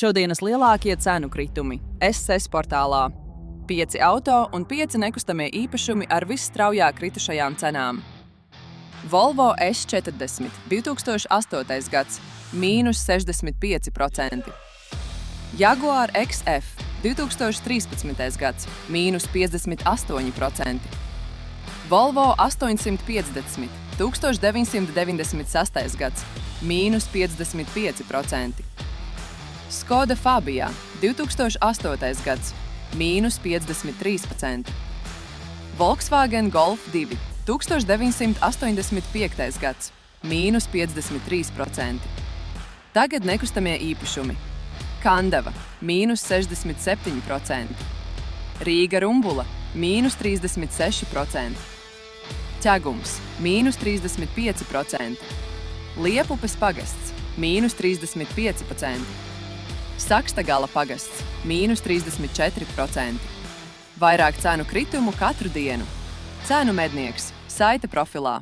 Šodienas lielākie cenu kritumi SS portālā. 5 auto un 5 nekustamie īpašumi ar visstraujāk kritušajām cenām. Volvo S40 2008. gads – mīnus 65%. Jaguar XF 2013. gads – mīnus 58%. Volvo 850 1996. gads – mīnus 55%. Skoda Fabia 2008. gads – mīnus 53%. Volkswagen Golf 2 1985. gads – mīnus 53%. Tagad nekustamie īpašumi. Kandava – mīnus 67%. Rīga Rumbula – mīnus 36%. Ķegums – mīnus 35%. Liepupes pagasts – mīnus 35%. Sakstagala pagasts – mīnus 34%. Vairāk cenu kritumu katru dienu. Cenu mednieks – saita profilā.